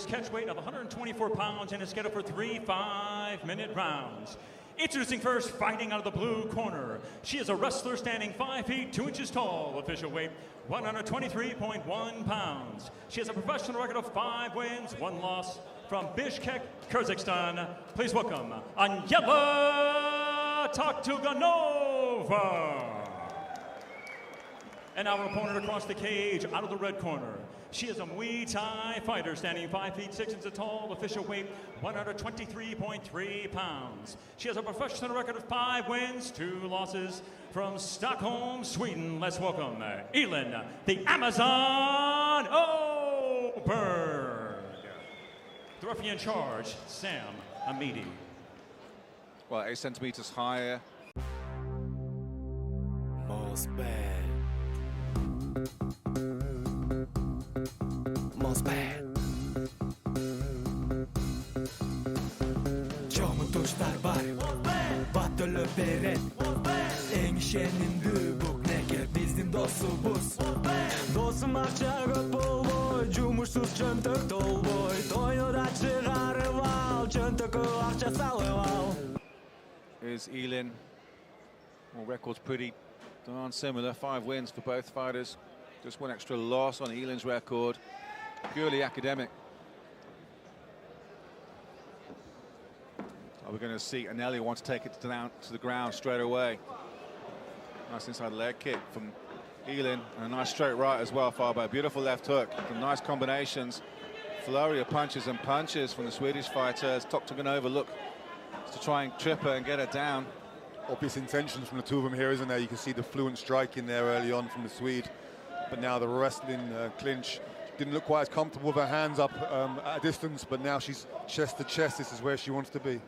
catch weight of 124 pounds and is scheduled for 3 5-minute rounds. Introducing first, fighting out of the blue corner. She is a wrestler standing 5 feet 2 inches tall, official weight 123.1 pounds. She has a professional record of 5 wins, 1 loss. From Bishkek, Kyrgyzstan, please welcome Anela Toktogonova. And our opponent across the cage, out of the red corner. She is a Muay Thai fighter standing 5 feet 6 inches tall, official weight 123.3 pounds. She has a professional record of 5 wins, 2 losses. From Stockholm, Sweden, let's welcome Elin, the Amazon Oberg. The referee in charge, Sam Amidi. Well, 8 centimeters higher. Most bad. Most bad. Çoğun tuşlar var. Batılı beret. En işenin dübük neker. Bizim dostumuz. Dostum akça göt bol boy. Cumursuz çöntök dol boy. Toynuda çıkarıp al. Çöntökü akça salıp al. Is Elin. Well, record's pretty darn similar. 5 wins for both fighters. Just 1 extra loss on Elin's record. Purely academic. Are we going to see Anelia want to take it down to the ground straight away? Nice inside leg kick from Elin, and a nice straight right as well, far back. Beautiful left hook. Some nice combinations. Flurry of punches and punches from the Swedish fighters. Toktogonova look to try and trip her and get her down. Obvious intentions from the two of them here, isn't there? You can see the fluent striking there early on from the Swede. But now the wrestling clinch didn't look quite as comfortable with her hands up at a distance, but now she's chest to chest. This is where she wants to be.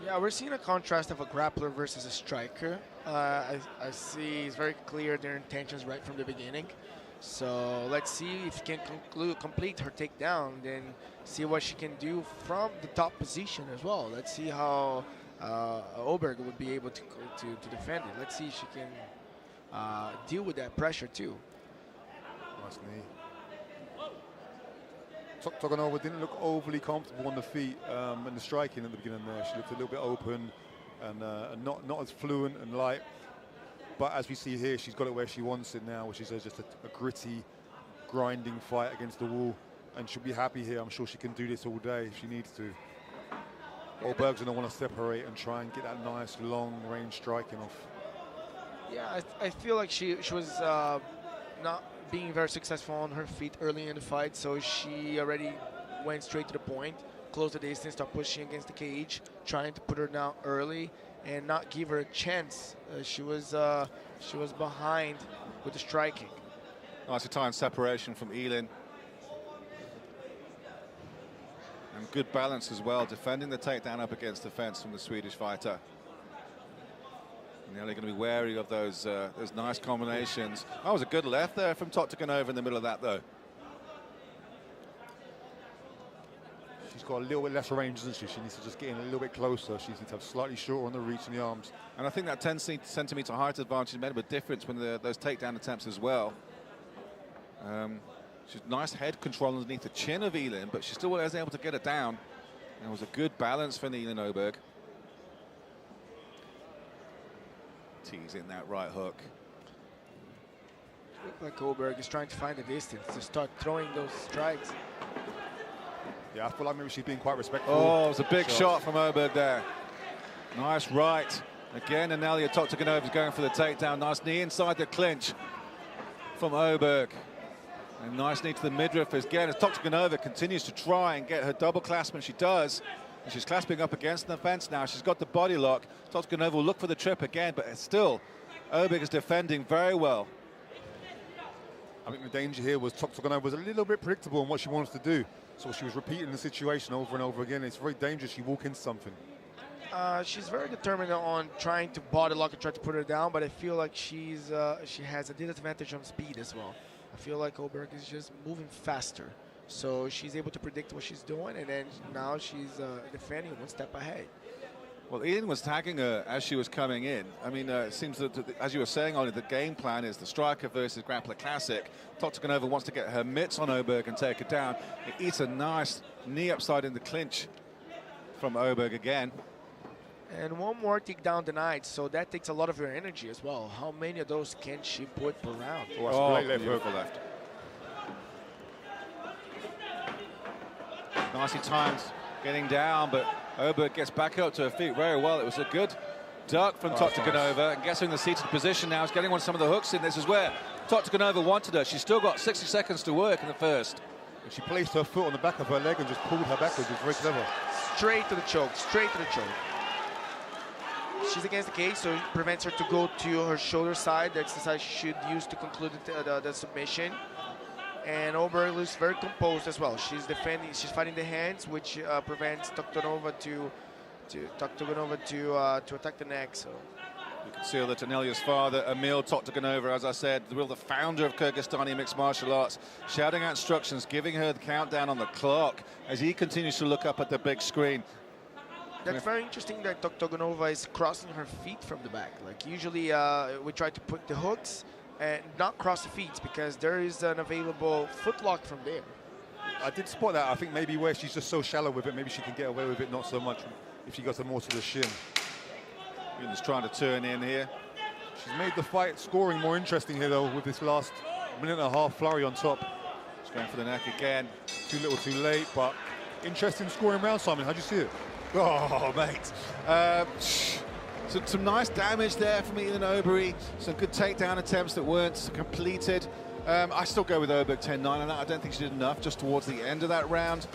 Yeah, we're seeing a contrast of a grappler versus a striker. I see it's very clear their intentions right from the beginning. So let's see if she can complete her takedown, then see what she can do from the top position as well. Let's see how Obерg would be able to defend it. Let's see if she can deal with that pressure too. Nice knee. Toktogonova didn't look overly comfortable on the feet and the striking at the beginning there. She looked a little bit open and not as fluent and light. But as we see here, she's got it where she wants it now, which is just a gritty, grinding fight against the wall. And she'll be happy here. I'm sure she can do this all day if she needs to. Oberg's going to want to separate and try and get that nice long-range striking off. Yeah, I feel like she was not being very successful on her feet early in the fight, so she already went straight to the point, closed the distance, started pushing against the cage, trying to put her down early and not give her a chance. She was behind with the striking. Nice timed separation from Elin. And good balance as well, defending the takedown up against the fence from the Swedish fighter. And they're going to be wary of those nice combinations. That was a good left there from Toktogonova in the middle of that, though. She's got a little bit less range, doesn't she? She needs to just get in a little bit closer. She needs to have slightly shorter on the reach in the arms. And I think that 10 centimeter height advantage made a bit of difference when those takedown attempts as well. She's nice head control underneath the chin of Elin, but she still was able to get it down. And it was a good balance for Elin Oberg. Teasing that right hook. Looks like Obерg is trying to find the distance to start throwing those strikes. Yeah, I feel like maybe she's being quite respectful. Oh, it was a big shot from Oberg there. Nice right. Again, Anelya Toktogonova is going for the takedown. Nice knee inside the clinch from Oberg. And nice knee to the midriff again as Toktogonova continues to try and get her double clasp, and she does. And she's clasping up against the fence now. She's got the body lock. Toktogonova will look for the trip again, but still, Oberg is defending very well. I think the danger here was Toktogonova was a little bit predictable in what she wants to do. So she was repeating the situation over and over again. It's very dangerous. You walk into something. She's very determined on trying to body lock and try to put her down, but I feel like she has a disadvantage on speed as well. I feel like Obерg is just moving faster. So she's able to predict what she's doing, and then now she's defending 1 step ahead. Well, Elin was tagging her as she was coming in. I mean, it seems that, as you were saying, Ollie, the game plan is the striker versus grappler classic. Toktogonova wants to get her mitts on Oberg and take her down. It eats a nice knee upside in the clinch from Oberg again. And one more takedown denied, so that takes a lot of your energy as well. How many of those can she put per round? Oh, great left hook. Left. Nicely timed getting down, but Oberg gets back up to her feet very well. It was a good duck from Toktogonova, and gets her in the seated position now. She's getting some of the hooks in. This is where Toktogonova wanted her. She's still got 60 seconds to work in the first. And she placed her foot on the back of her leg and just pulled her backwards. It was very clever. Straight to the choke, straight to the choke. She's against the cage, so it prevents her to go to her shoulder side. That's the side she should use to conclude the submission. And Oberg looks very composed as well. She's defending, she's fighting the hands, which prevents Toktogonova to attack the neck. So you can see that Anelya's father, Emil Toktogonova, as I said, the founder of Kyrgyzstani mixed martial arts, shouting out instructions, giving her the countdown on the clock as he continues to look up at the big screen. That's very interesting that Toktogonova is crossing her feet from the back. Like usually we try to put the hooks and not cross the feet because there is an available footlock from there. I did spot that. I think maybe where she's just so shallow with it, maybe she can get away with it not so much if she got her more to the shin. Elin's trying to turn in here. She's made the fight scoring more interesting here though with this last minute and a half flurry on top. She's going for the neck again. Too little too late, but interesting scoring round, Simon. How'd you see it? Oh, mate. Some nice damage there from Elin Oberg. Some good takedown attempts that weren't completed. I still go with Oberg 10-9 on that. I don't think she did enough just towards the end of that round.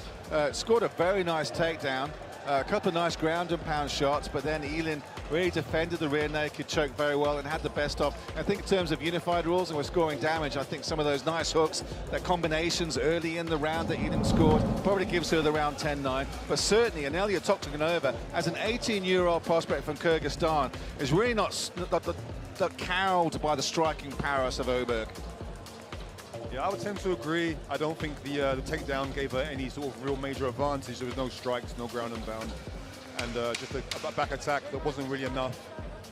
Scored a very nice takedown. A couple of nice ground and pound shots, but then Elin really defended the rear naked choke very well and had the best of. I think in terms of unified rules and we're scoring damage, I think some of those nice hooks, that combinations early in the round that Elin scored, probably gives her the round 10-9. But certainly, Anelya Toktogonova, as an 18-year-old prospect from Kyrgyzstan, is really not cowed by the striking prowess of Oberg. Yeah, I would tend to agree. I don't think the takedown gave her any sort of real major advantage. There was no strikes, no ground and pound, and just a back attack that wasn't really enough.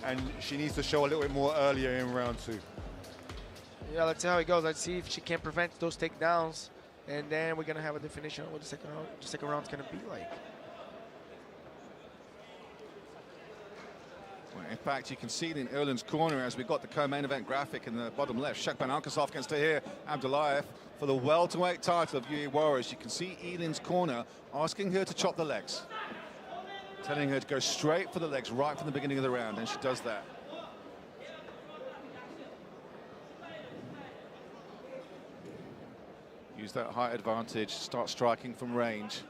And she needs to show a little bit more earlier in round 2. Yeah, let's see how it goes. Let's see if she can prevent those takedowns, and then we're gonna have a definition of what the second round's gonna be like. In fact, you can see it in Erlin's corner as we've got the co-main event graphic in the bottom left. Shakban Alkasov against Tahir Abdullayev for the welterweight title of UE Warriors. You can see Elin's corner asking her to chop the legs, telling her to go straight for the legs right from the beginning of the round, and she does that. Use that height advantage, start striking from range.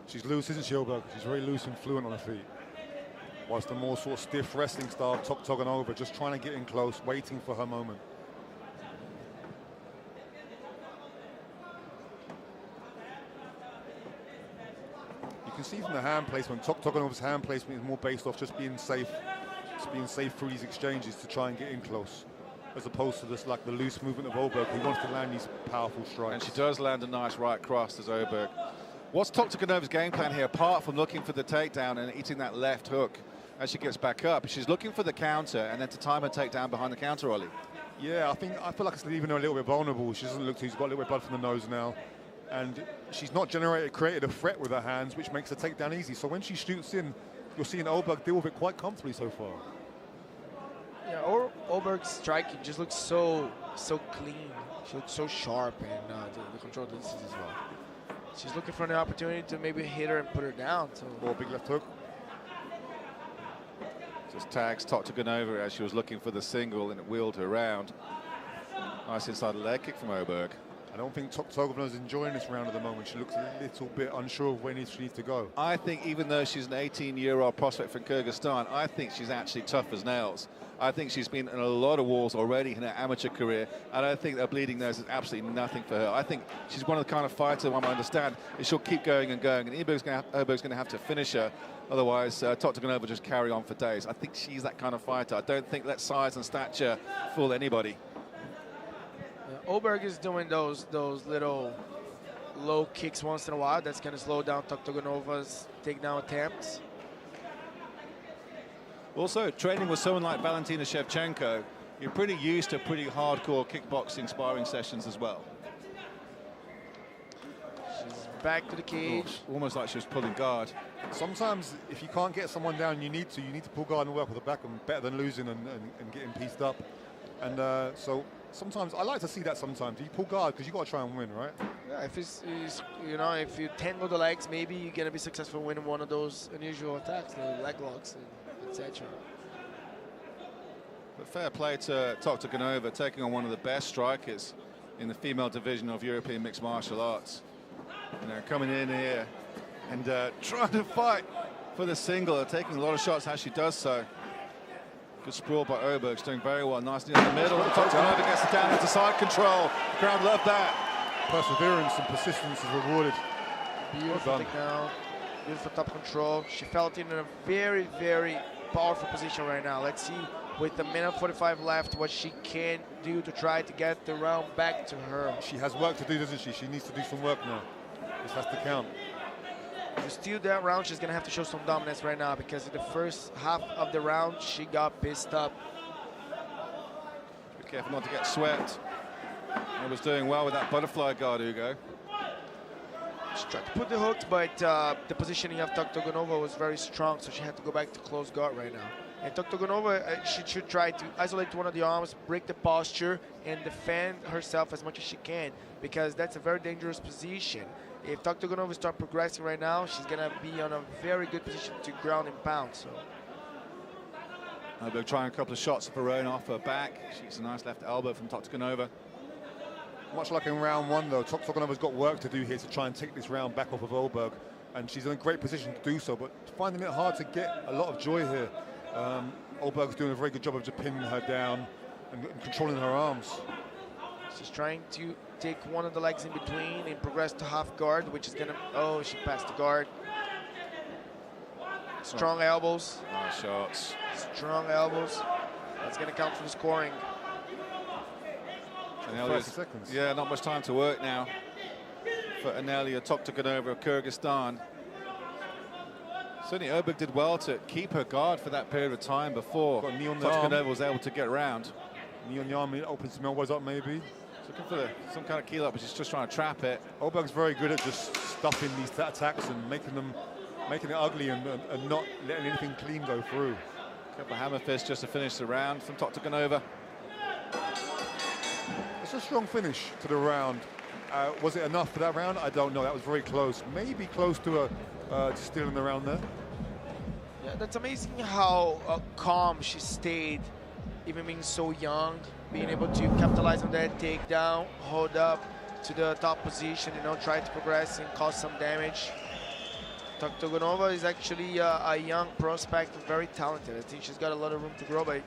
She's loose, isn't she, Oberg? She's very loose and fluent on her feet. Whilst the more sort of stiff wrestling style of Toktogonova, just trying to get in close, waiting for her moment. You can see from the hand placement, Toktogonova's hand placement is more based off just being safe through these exchanges to try and get in close, as opposed to this like the loose movement of Oberg, who wants to land these powerful strikes. And she does land a nice right cross as Oberg. What's Toktogonova's game plan here, apart from looking for the takedown and eating that left hook as she gets back up? She's looking for the counter and then to time her takedown behind the counter, Ollie. Yeah, I feel like it's leaving her a little bit vulnerable. She doesn't look to, she's got a little bit of blood from the nose now. And she's not created a threat with her hands, which makes the takedown easy. So when she shoots in, you're seeing Oberg deal with it quite comfortably so far. Yeah, Oberg's striking just looks so clean. She looks so sharp, and the control distance as well. She's looking for an opportunity to maybe hit her and put her down. So. Or a big left hook. Just tags Toktogonova as she was looking for the single and it wheeled her around. Nice inside leg kick from Oberg. I don't think Toktogonova's enjoying this round at the moment. She looks a little bit unsure of where she needs to go. I think even though she's an 18-year-old prospect from Kyrgyzstan, I think she's actually tough as nails. I think she's been in a lot of wars already in her amateur career, and I think that bleeding nose is absolutely nothing for her. I think she's one of the kind of fighters, one I understand, is she'll keep going and going, and Oberg's going to have to finish her. Otherwise, Toktogonova will just carry on for days. I think she's that kind of fighter. I don't think let size and stature fool anybody. Oberg is doing those little low kicks once in a while. That's going to slow down Toktogonova's takedown attempts. Also, training with someone like Valentina Shevchenko, you're pretty used to pretty hardcore kickboxing sparring sessions as well. She's back to the cage. Oh, almost like she was pulling guard. Sometimes, if you can't get someone down, you need to pull guard and work with the back, and better than losing and getting pieced up. And so sometimes I like to see that. Sometimes you pull guard because you got to try and win, right? Yeah, if it's you know, if you tangle the legs, maybe you're gonna be successful winning one of those unusual attacks, the leg locks, etc. But fair play to Toktogonova, taking on one of the best strikers in the female division of European mixed martial arts. You know, coming in here and trying to fight for the single, taking a lot of shots as she does so. Good sprawl by Oberg, she's doing very well. Nicely in the middle. Toktogonova gets it down into side control. The crowd love that. Perseverance and persistence is rewarded. Beautiful takedown, beautiful top control. She felt in a very, very powerful position right now. Let's see, with the minute 45 left, what she can do to try to get the round back to her. She has work to do, doesn't she? She needs to do some work now. This has to count. To steal that round, she's gonna have to show some dominance right now, because in the first half of the round, she got pissed up. Be careful not to get swept. I was doing well with that butterfly guard, Hugo. She tried to put the hooks, but the positioning of Toktogonova was very strong, so she had to go back to close guard right now. And Toktogonova, she should try to isolate one of the arms, break the posture, and defend herself as much as she can, because that's a very dangerous position. If Toktogonova starts progressing right now, she's going to be on a very good position to ground and pound. So, Obерg trying a couple of shots of her own off her back. She's a nice left elbow from Toktogonova. Much like in round one, though, Toktogonova's got work to do here to try and take this round back off of Oberg, and she's in a great position to do so, but finding it hard to get a lot of joy here. Oberg's doing a very good job of just pinning her down and controlling her arms. she's trying to take one of the legs in between and progress to half guard, which is gonna, oh, she passed the guard. Strong elbows. Nice shots. Strong elbows. That's gonna count for the scoring. 30 seconds. Yeah, not much time to work now for Anelya Toktogonova of Kyrgyzstan. Certainly Obерg did well to keep her guard for that period of time before Toktogonova was able to get around. Knee on the arm, opens some elbows up maybe. She's looking for some kind of keel up, but she's just trying to trap it. Oberg's very good at just stuffing these attacks and making it ugly and not letting anything clean go through. A couple of hammer fists just to finish the round from Toktogonova. It's a strong finish to the round. Was it enough for that round? I don't know. That was very close. Maybe close to stealing the round there. Yeah, that's amazing how calm she stayed, even being so young, being able to capitalize on that takedown, hold up to the top position, you know, try to progress and cause some damage. Toktogonova is actually a young prospect, very talented. I think she's got a lot of room to grow, but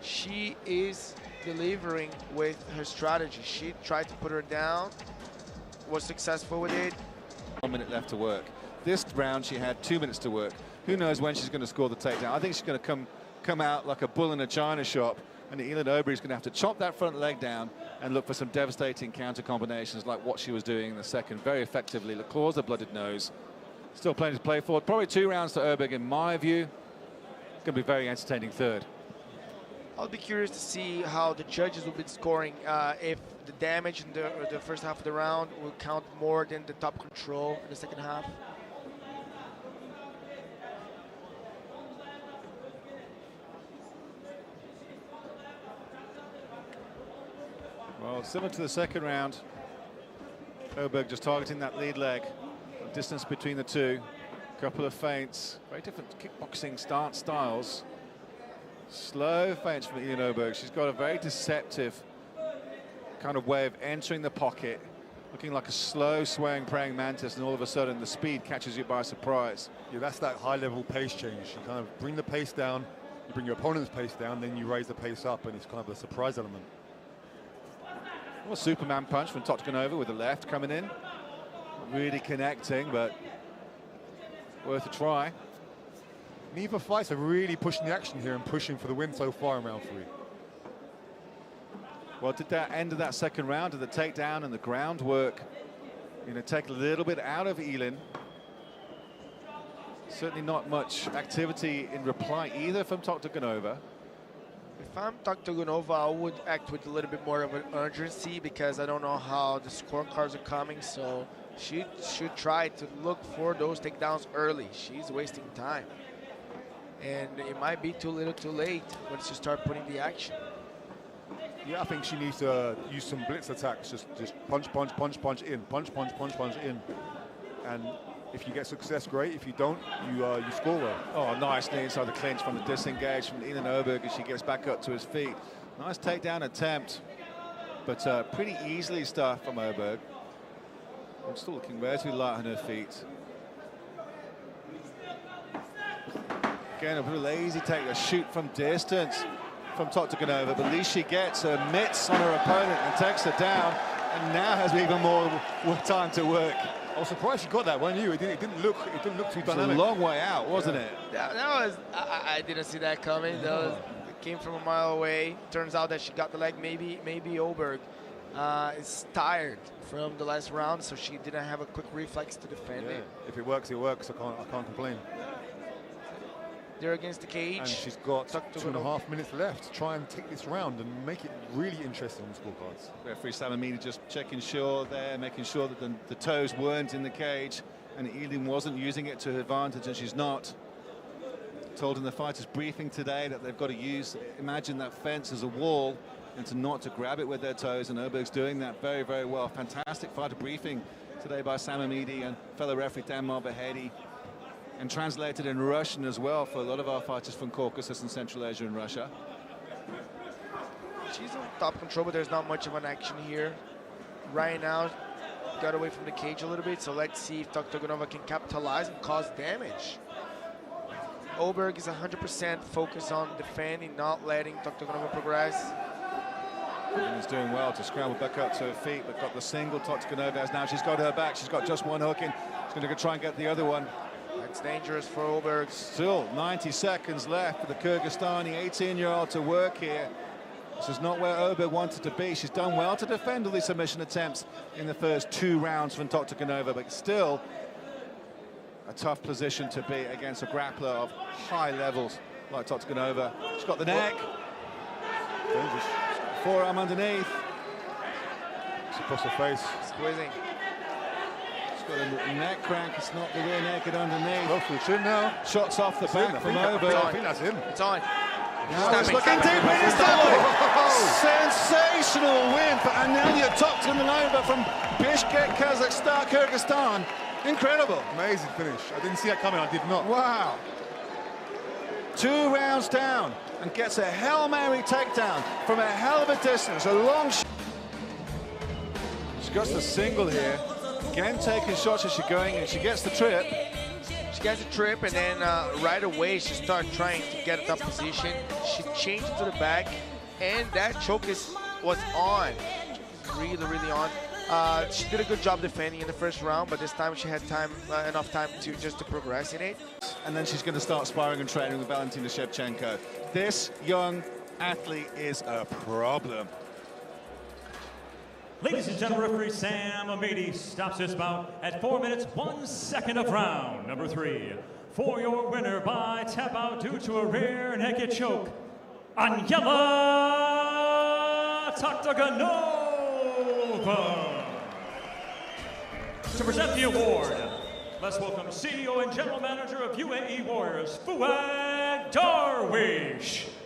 she is delivering with her strategy. She tried to put her down, was successful with it. 1 minute left to work. This round she had 2 minutes to work. Who knows when she's going to score the takedown? I think she's going to come out like a bull in a china shop, and Elin Oberi is going to have to chop that front leg down and look for some devastating counter combinations like what she was doing in the second very effectively. Claws the blooded nose. Still plenty to play for. Probably 2 rounds to Oberi in my view. It's going to be a very entertaining third. I'll be curious to see how the judges will be scoring, if the damage in the first half of the round will count more than the top control in the second half. Well, similar to the second round, Oberi just targeting that lead leg. Distance between the two. Couple of feints. Very different kickboxing stance styles. Slow feints from Elin Oberi. She's got a very deceptive kind of way of entering the pocket, looking like a slow swaying praying mantis, and all of a sudden the speed catches you by surprise. Yeah, that's that high-level pace change. You kind of bring the pace down, you bring your opponent's pace down, then you raise the pace up, and it's kind of a surprise element. Well, Superman punch from Toktogonova with the left coming in. Really connecting, but worth a try. Neither fights are really pushing the action here and pushing for the win so far in round 3. Well, did that end of that second round, did the takedown and the groundwork, you know, take a little bit out of Elin? Certainly not much activity in reply either from Toktogonova. If I'm Toktogonova, I would act with a little bit more of an urgency because I don't know how the scorecards are coming. So she should try to look for those takedowns early. She's wasting time. And it might be too little too late once you start putting the action. Yeah, I think she needs to use some blitz attacks. Just punch, punch, punch, punch in. Punch, punch, punch, punch in. And if you get success, great. If you don't, you score well. Oh, nice knee inside the clinch from the disengage from Elin Obерg as she gets back up to his feet. Nice takedown attempt, but pretty easily stuffed from Obерg. I'm still looking relatively light on her feet. Again, a pretty lazy take, a shoot from distance from Toktogonova, but at least she gets her mitts on her opponent and takes her down, and now has even more time to work. I was surprised she got that, weren't you? It didn't look too dynamic. It was a long way out, wasn't it? That was, I didn't see that coming. It came from a mile away. Turns out that she got the leg. Maybe Obерg is tired from the last round, so she didn't have a quick reflex to defend it. If it works, it works. I can't complain. They're against the cage. And she's got 2.5 minutes left to try and take this round and make it really interesting on the scorecards. Referee Salamini just checking sure there, making sure that the toes weren't in the cage and Elin wasn't using it to her advantage, and she's not. Told in the fighters briefing today that they've got to imagine that fence as a wall and to grab it with their toes, and Oberg's doing that very, very well. Fantastic fighter briefing today by Salamini and fellow referee Dan Marvahedi, and translated in Russian as well for a lot of our fighters from Caucasus and Central Asia and Russia. She's in top control, but there's not much of an action here. Right now, got away from the cage a little bit, so let's see if Toktogonova can capitalize and cause damage. Obерg is 100% focused on defending, not letting Toktogonova progress. Elin's doing well to scramble back up to her feet, but got the single. Toktogonova has now, she's got her back, she's got just one hook in. She's going to try and get the other one. That's dangerous for Oberg. Still 90 seconds left for the Kyrgyzstani 18-year-old to work here. This is not where Oberg wanted to be. She's done well to defend all these submission attempts in the first 2 rounds from Toktogonova, but still a tough position to be against a grappler of high levels like Toktogonova. She's got the neck. Dangerous. Forearm underneath. It's across the face. Squeezing. Got a neck crank, it's not the rear naked underneath. Well, for the chin now. Shots off the back from Oberg. I think that's in. It's on. Now it's looking deep in his stomach. Sensational win for Anelya Toktogonova from Bishkek, Kyrgyzstan. Incredible. Amazing finish. I didn't see that coming, I did not. Wow. 2 rounds down and gets a Hail Mary takedown from a hell of a distance. A long shot. She got the single here. Again, taking shots as she's going, and she gets the trip. She gets the trip, and then right away she starts trying to get a top position. She changed to the back, and that choke was on. Really, really on. She did a good job defending in the first round, but this time she had enough time to progress in it. And then she's going to start sparring and training with Valentina Shevchenko. This young athlete is a problem. Ladies and gentlemen, referee Sam Amidi stops this bout at 4 minutes, 1 second of round number 3. For your winner by tap out due to a rear naked choke, Anela Toktogonova. To present the award, let's welcome CEO and General Manager of UAE Warriors, Fouad Darwish.